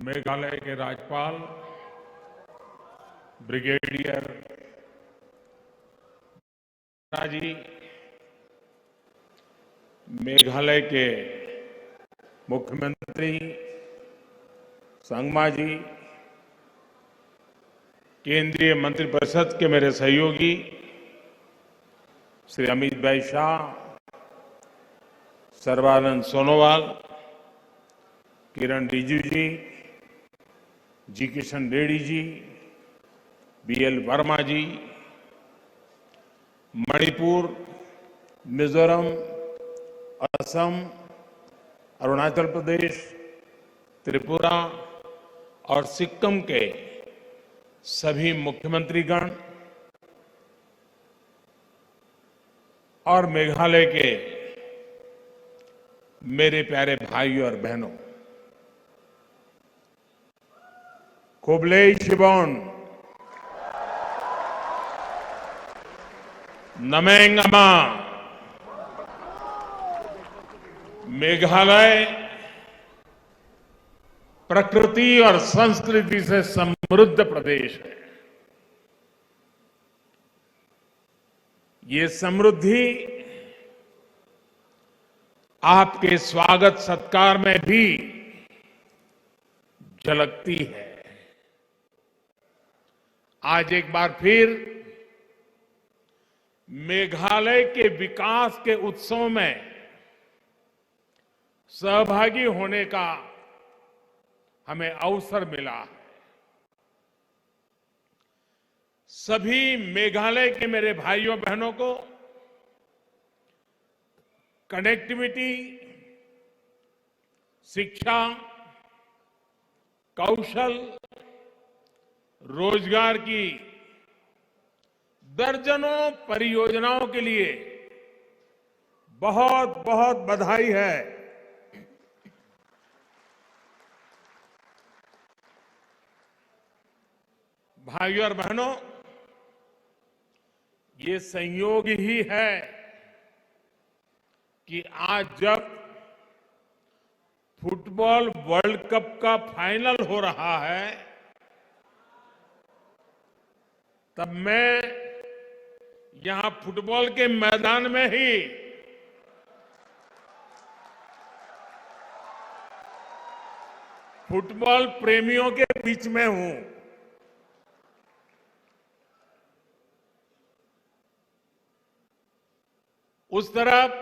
मेघालय के राज्यपाल ब्रिगेडियर जी, मेघालय के मुख्यमंत्री संगमा जी, केंद्रीय मंत्रिपरिषद के मेरे सहयोगी श्री अमित भाई शाह, सर्बानंद सोनोवाल, किरण रिजिजू जी किशन रेड्डी जी, बीएल वर्मा जी, मणिपुर, मिजोरम, असम, अरुणाचल प्रदेश, त्रिपुरा और सिक्किम के सभी मुख्यमंत्रीगण और मेघालय के मेरे प्यारे भाइयों और बहनों, कोबले शिबोन, नमेंगमा। मेघालय प्रकृति और संस्कृति से समृद्ध प्रदेश है। ये समृद्धि आपके स्वागत सत्कार में भी झलकती है। आज एक बार फिर मेघालय के विकास के उत्सव में सहभागी होने का हमें अवसर मिला है। सभी मेघालय के मेरे भाइयों बहनों को कनेक्टिविटी, शिक्षा, कौशल, रोजगार की दर्जनों परियोजनाओं के लिए बहुत बहुत बधाई है। भाइयों और बहनों, ये संयोग ही है कि आज जब फुटबॉल वर्ल्ड कप का फाइनल हो रहा है, तब मैं यहां फुटबॉल के मैदान में ही फुटबॉल प्रेमियों के बीच में हूं। उस तरफ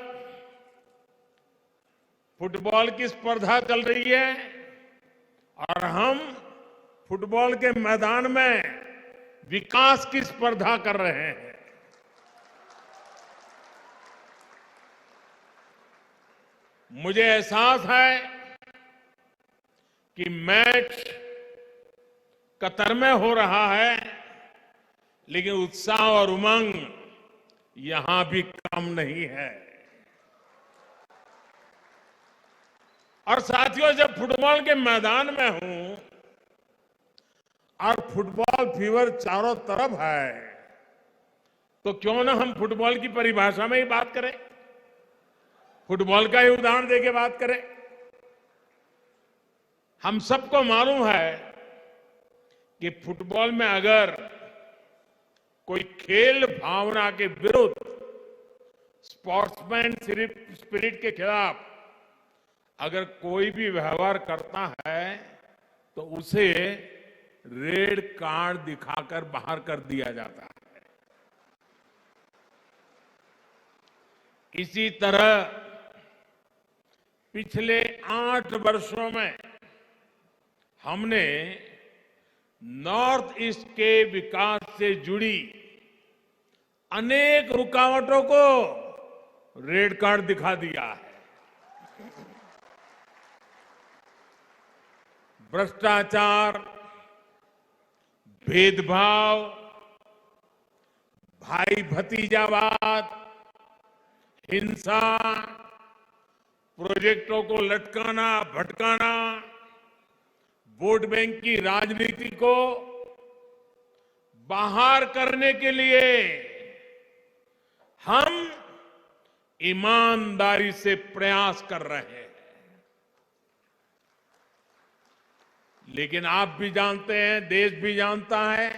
फुटबॉल की स्पर्धा चल रही है और हम फुटबॉल के मैदान में विकास की स्पर्धा कर रहे हैं। मुझे एहसास है कि मैच कतर में हो रहा है, लेकिन उत्साह और उमंग यहां भी कम नहीं है। और साथियों, जब फुटबॉल के मैदान में हूं और फुटबॉल फीवर चारों तरफ है, तो क्यों ना हम फुटबॉल की परिभाषा में ही बात करें, फुटबॉल का ही उदाहरण देके बात करें। हम सबको मालूम है कि फुटबॉल में अगर कोई खेल भावना के विरुद्ध, स्पोर्ट्समैन स्पिरिट के खिलाफ अगर कोई भी व्यवहार करता है तो उसे रेड कार्ड दिखाकर बाहर कर दिया जाता है। इसी तरह पिछले 8 वर्षों में हमने नॉर्थ ईस्ट के विकास से जुड़ी अनेक रुकावटों को रेड कार्ड दिखा दिया है। भ्रष्टाचार, भेदभाव, भाई भतीजावाद, हिंसा, प्रोजेक्टों को लटकाना भटकाना, वोट बैंक की राजनीति को बाहर करने के लिए हम ईमानदारी से प्रयास कर रहे हैं। लेकिन आप भी जानते हैं, देश भी जानता है,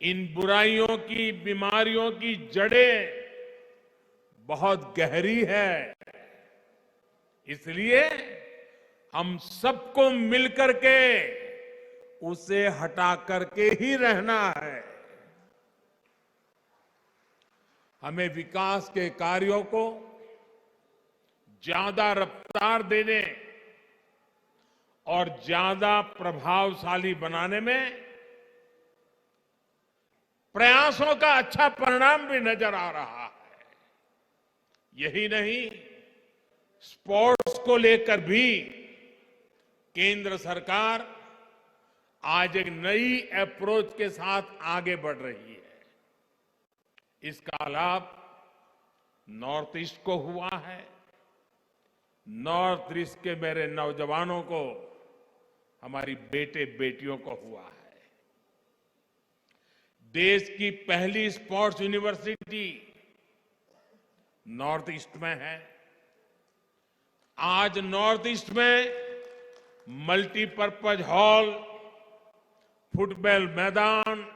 इन बुराइयों की, बीमारियों की जड़ें बहुत गहरी है। इसलिए हम सबको मिलकर के उसे हटा करके ही रहना है। हमें विकास के कार्यों को ज्यादा रफ्तार देने और ज्यादा प्रभावशाली बनाने में प्रयासों का अच्छा परिणाम भी नजर आ रहा है। यही नहीं, स्पोर्ट्स को लेकर भी केंद्र सरकार आज एक नई अप्रोच के साथ आगे बढ़ रही है। इसका लाभ नॉर्थ ईस्ट को हुआ है। नॉर्थ ईस्ट के मेरे नौजवानों को, हमारी बेटे बेटियों को हुआ है। देश की पहली स्पोर्ट्स यूनिवर्सिटी नॉर्थ ईस्ट में है। आज नॉर्थ ईस्ट में मल्टीपर्पज हॉल, फुटबॉल मैदान,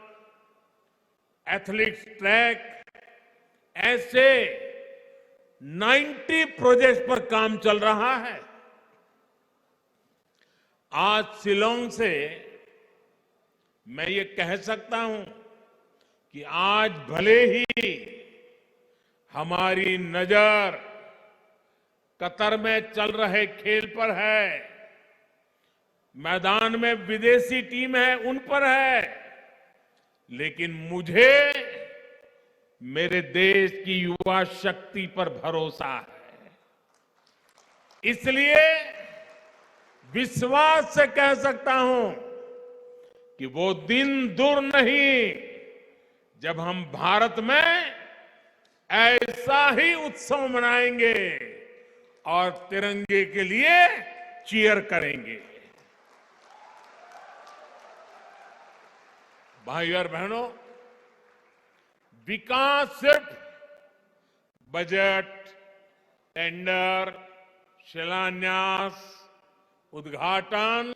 एथलेटिक्स ट्रैक, ऐसे 90 प्रोजेक्ट्स पर काम चल रहा है। आज शिलांग से मैं ये कह सकता हूं कि आज भले ही हमारी नजर कतर में चल रहे खेल पर है, मैदान में विदेशी टीम है उन पर है, लेकिन मुझे मेरे देश की युवा शक्ति पर भरोसा है। इसलिए विश्वास से कह सकता हूं कि वो दिन दूर नहीं जब हम भारत में ऐसा ही उत्सव मनाएंगे और तिरंगे के लिए चीयर करेंगे। भाइयों और बहनों, विकास सिर्फ बजट, टेंडर, शिलान्यास, उद्घाटन,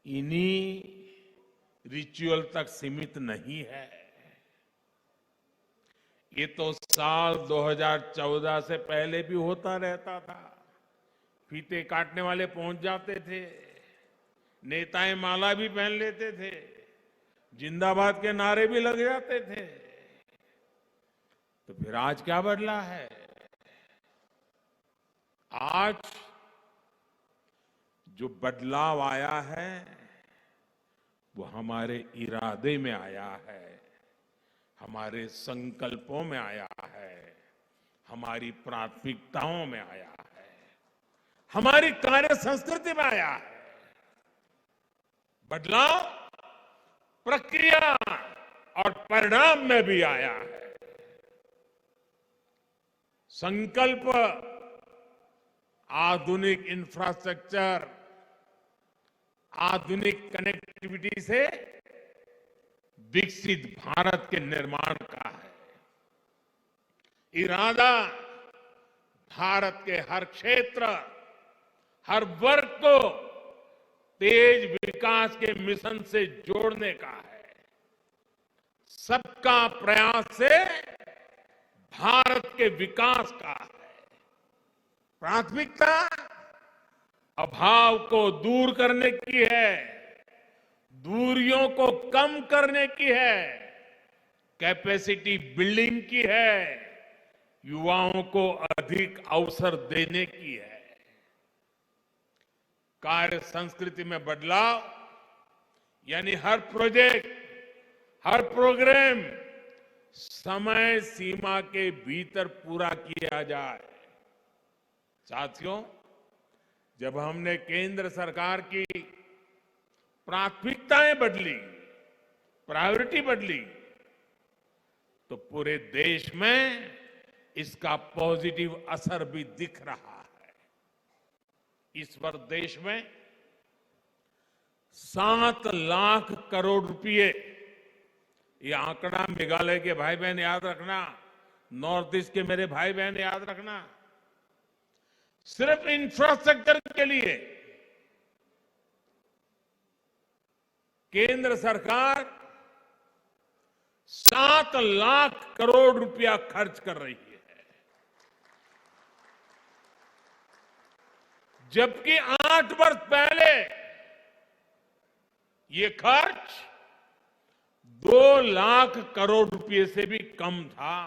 इन्हीं रिचुअल तक सीमित नहीं है। ये तो साल 2014 से पहले भी होता रहता था। फीते काटने वाले पहुंच जाते थे, नेताएं माला भी पहन लेते थे, जिंदाबाद के नारे भी लग जाते थे। तो फिर आज क्या बदला है? आज जो बदलाव आया है वो हमारे इरादे में आया है, हमारे संकल्पों में आया है, हमारी प्राथमिकताओं में आया है, हमारी कार्य संस्कृति में आया है। बदलाव प्रक्रिया और परिणाम में भी आया है। संकल्प आधुनिक इंफ्रास्ट्रक्चर, आधुनिक कनेक्टिविटी से विकसित भारत के निर्माण का है। इरादा भारत के हर क्षेत्र, हर वर्ग को तेज विकास के मिशन से जोड़ने का है। सबका प्रयास से भारत के विकास का है। प्राथमिकता अभाव को दूर करने की है, दूरियों को कम करने की है, कैपेसिटी बिल्डिंग की है, युवाओं को अधिक अवसर देने की है। कार्य संस्कृति में बदलाव यानी हर प्रोजेक्ट, हर प्रोग्राम समय सीमा के भीतर पूरा किया जाए। साथियों, जब हमने केंद्र सरकार की प्राथमिकताएं बदली, प्रायोरिटी बदली, तो पूरे देश में इसका पॉजिटिव असर भी दिख रहा है। इस वर्ष देश में 7 लाख करोड़ रुपए, ये आंकड़ा मेघालय के भाई बहन याद रखना, नॉर्थ ईस्ट के मेरे भाई बहन याद रखना, सिर्फ इंफ्रास्ट्रक्चर के लिए केंद्र सरकार 7 लाख करोड़ रुपया खर्च कर रही है, जबकि 8 वर्ष पहले ये खर्च 2 लाख करोड़ रुपए से भी कम था।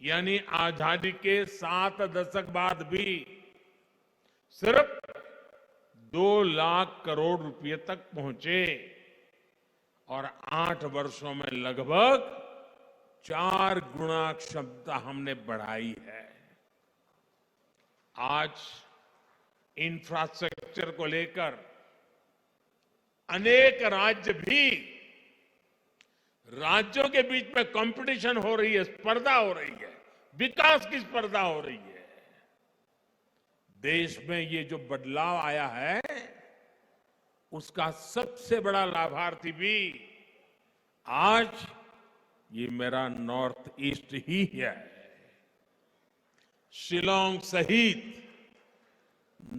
यानी आजादी के 7 दशक बाद भी सिर्फ 2 लाख करोड़ रुपए तक पहुंचे और 8 वर्षों में लगभग 4 गुना क्षमता हमने बढ़ाई है। आज इंफ्रास्ट्रक्चर को लेकर अनेक राज्य भी, राज्यों के बीच में कंपटीशन हो रही है, स्पर्धा हो रही है, विकास की स्पर्धा हो रही है। देश में ये जो बदलाव आया है उसका सबसे बड़ा लाभार्थी भी आज ये मेरा नॉर्थ ईस्ट ही है। शिलांग सहित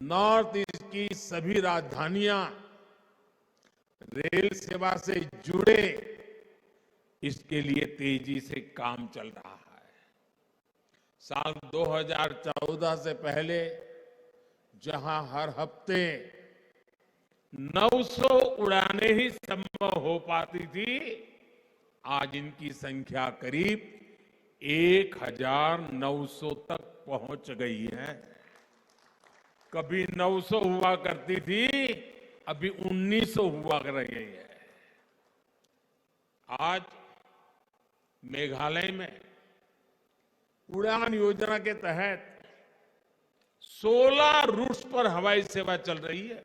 नॉर्थ ईस्ट की सभी राजधानियां रेल सेवा से जुड़े, इसके लिए तेजी से काम चल रहा है। साल 2014 से पहले जहां हर हफ्ते 900 उड़ानें ही संभव हो पाती थी, आज इनकी संख्या करीब 1900 तक पहुंच गई है। कभी 900 हुआ करती थी, अभी 1900 हुआ कर रही है। आज मेघालय में उड़ान योजना के तहत 16 रूट्स पर हवाई सेवा चल रही है।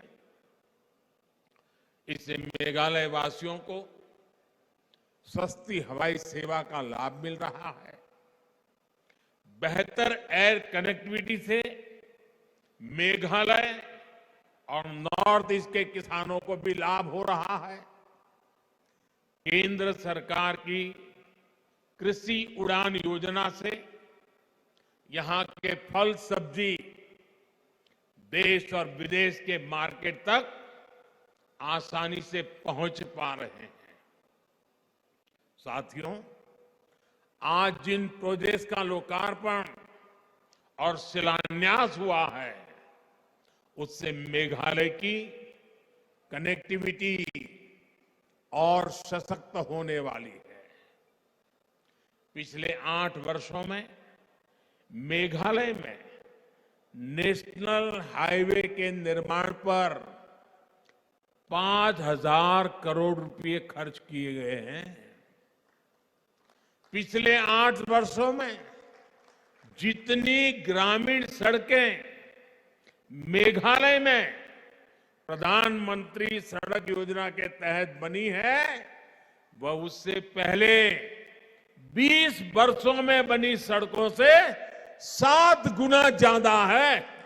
इससे मेघालय वासियों को सस्ती हवाई सेवा का लाभ मिल रहा है। बेहतर एयर कनेक्टिविटी से मेघालय और नॉर्थ ईस्ट के किसानों को भी लाभ हो रहा है। केंद्र सरकार की कृषि उड़ान योजना से यहां के फल सब्जी देश और विदेश के मार्केट तक आसानी से पहुंच पा रहे हैं। साथियों, आज जिन प्रोजेक्ट्स का लोकार्पण और शिलान्यास हुआ है, उससे मेघालय की कनेक्टिविटी और सशक्त होने वाली है। पिछले 8 वर्षों में मेघालय में नेशनल हाईवे के निर्माण पर 5,000 करोड़ रुपए खर्च किए गए हैं। पिछले 8 वर्षों में जितनी ग्रामीण सड़कें मेघालय में प्रधानमंत्री सड़क योजना के तहत बनी है, वह उससे पहले 20 वर्षों में बनी सड़कों से 7 गुना ज्यादा है।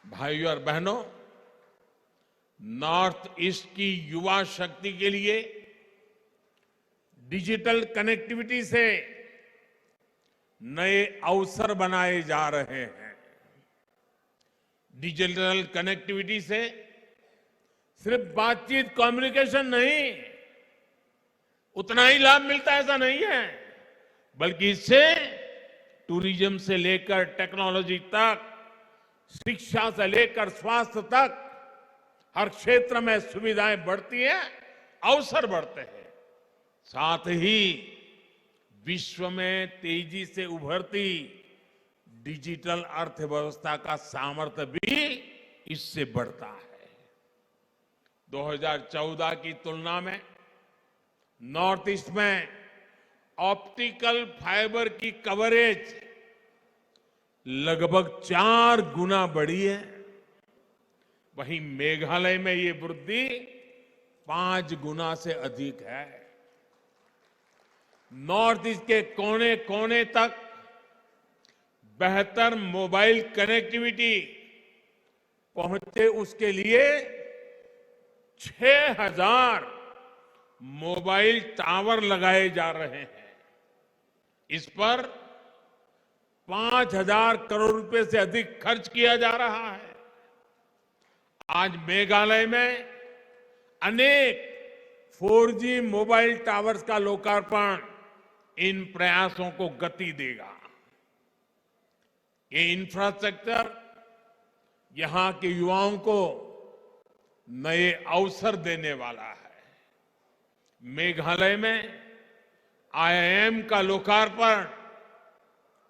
भाइयों और बहनों, नॉर्थ ईस्ट की युवा शक्ति के लिए डिजिटल कनेक्टिविटी से नए अवसर बनाए जा रहे हैं। डिजिटल कनेक्टिविटी से सिर्फ बातचीत, कम्युनिकेशन नहीं, उतना ही लाभ मिलता है ऐसा नहीं है, बल्कि इससे टूरिज्म से लेकर टेक्नोलॉजी तक, शिक्षा से लेकर स्वास्थ्य तक हर क्षेत्र में सुविधाएं बढ़ती हैं, अवसर बढ़ते हैं। साथ ही विश्व में तेजी से उभरती डिजिटल अर्थव्यवस्था का सामर्थ्य भी इससे बढ़ता है। 2014 की तुलना में नॉर्थ ईस्ट में ऑप्टिकल फाइबर की कवरेज लगभग 4 गुना बढ़ी है। वहीं मेघालय में ये वृद्धि 5 गुना से अधिक है। नॉर्थ ईस्ट के कोने कोने तक बेहतर मोबाइल कनेक्टिविटी पहुंचे, उसके लिए 6,000 मोबाइल टावर लगाए जा रहे हैं। इस पर 5,000 करोड़ रुपए से अधिक खर्च किया जा रहा है। आज मेघालय में अनेक 4G मोबाइल टावर्स का लोकार्पण इन प्रयासों को गति देगा। ये इंफ्रास्ट्रक्चर यहां के युवाओं को नए अवसर देने वाला है। मेघालय में IIM का लोकार्पण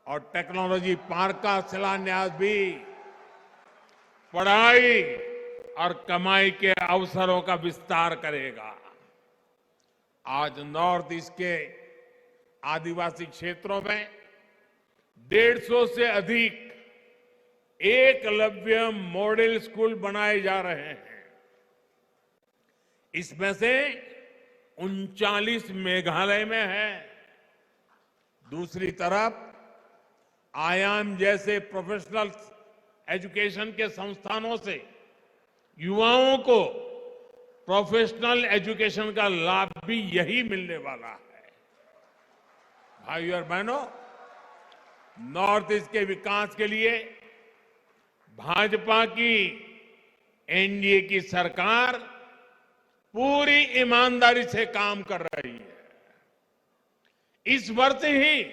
और टेक्नोलॉजी पार्क का शिलान्यास भी पढ़ाई और कमाई के अवसरों का विस्तार करेगा। आज नॉर्थ ईस्ट के आदिवासी क्षेत्रों में 150 से अधिक एकलव्य मॉडल स्कूल बनाए जा रहे हैं। इसमें से 39 मेघालय में है। दूसरी तरफ IIM जैसे प्रोफेशनल एजुकेशन के संस्थानों से युवाओं को प्रोफेशनल एजुकेशन का लाभ भी यही मिलने वाला है। भाइयों और बहनों, नॉर्थ ईस्ट के विकास के लिए भाजपा की NDA की सरकार पूरी ईमानदारी से काम कर रही है। इस वर्ष ही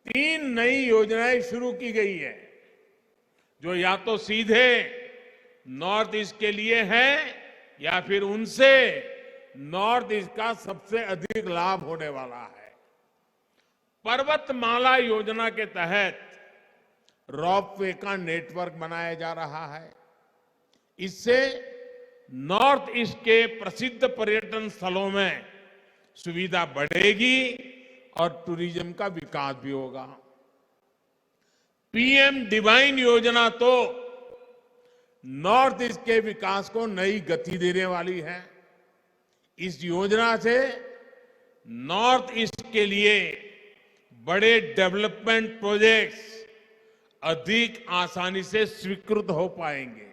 3 नई योजनाएं शुरू की गई है, जो या तो सीधे नॉर्थ ईस्ट के लिए है या फिर उनसे नॉर्थ ईस्ट का सबसे अधिक लाभ होने वाला है। पर्वतमाला योजना के तहत रॉपवे का नेटवर्क बनाया जा रहा है। इससे नॉर्थ ईस्ट के प्रसिद्ध पर्यटन स्थलों में सुविधा बढ़ेगी और टूरिज्म का विकास भी होगा। PM डिवाइन योजना तो नॉर्थ ईस्ट के विकास को नई गति देने वाली है। इस योजना से नॉर्थ ईस्ट के लिए बड़े डेवलपमेंट प्रोजेक्ट्स अधिक आसानी से स्वीकृत हो पाएंगे।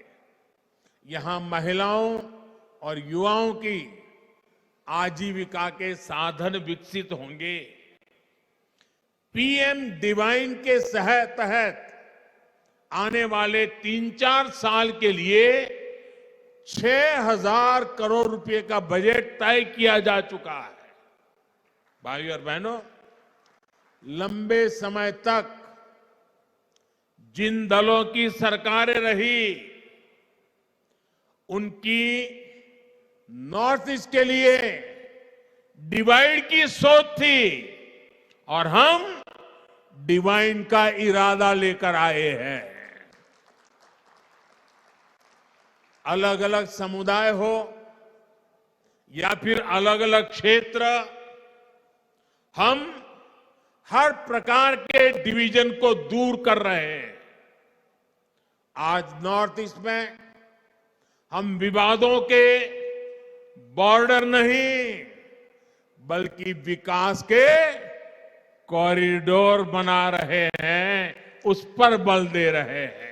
यहां महिलाओं और युवाओं की आजीविका के साधन विकसित होंगे। PM डिवाइन के तहत आने वाले 3-4 साल के लिए 6,000 करोड़ रुपए का बजट तय किया जा चुका है। भाइयों और बहनों, लंबे समय तक जिन दलों की सरकारें रही, उनकी नॉर्थ ईस्ट के लिए डिवाइड की सोच थी और हम डिवाइन का इरादा लेकर आए हैं। अलग अलग समुदाय हो या फिर अलग अलग क्षेत्र, हम हर प्रकार के डिवीजन को दूर कर रहे हैं। आज नॉर्थ ईस्ट में हम विवादों के बॉर्डर नहीं, बल्कि विकास के कॉरिडोर बना रहे हैं, उस पर बल दे रहे हैं।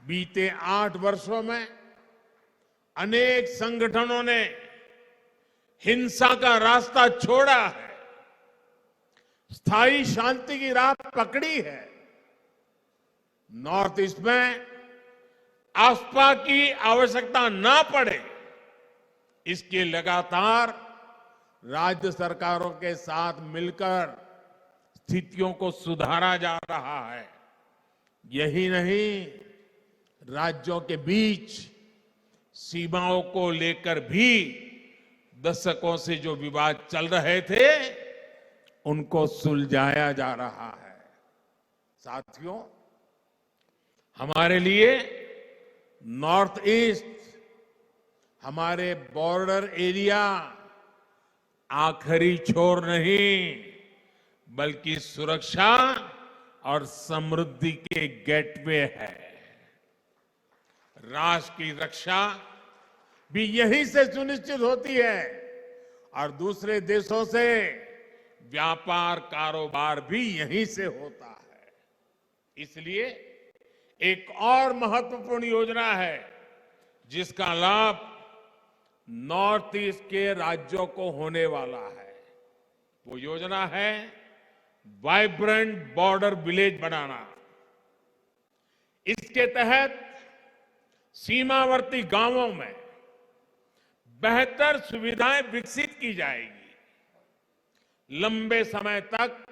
बीते 8 वर्षों में अनेक संगठनों ने हिंसा का रास्ता छोड़ा है, स्थायी शांति की राह पकड़ी है। नॉर्थ ईस्ट में आस्था की आवश्यकता ना पड़े, इसके लगातार राज्य सरकारों के साथ मिलकर स्थितियों को सुधारा जा रहा है। यही नहीं, राज्यों के बीच सीमाओं को लेकर भी दशकों से जो विवाद चल रहे थे, उनको सुलझाया जा रहा है। साथियों, हमारे लिए नॉर्थ ईस्ट, हमारे बॉर्डर एरिया आखिरी छोर नहीं, बल्कि सुरक्षा और समृद्धि के गेटवे है। राष्ट्र की रक्षा भी यहीं से सुनिश्चित होती है और दूसरे देशों से व्यापार कारोबार भी यहीं से होता है। इसलिए एक और महत्वपूर्ण योजना है जिसका लाभ नॉर्थ ईस्ट के राज्यों को होने वाला है। वो योजना है वाइब्रेंट बॉर्डर विलेज बनाना। इसके तहत सीमावर्ती गांवों में बेहतर सुविधाएं विकसित की जाएगी। लंबे समय तक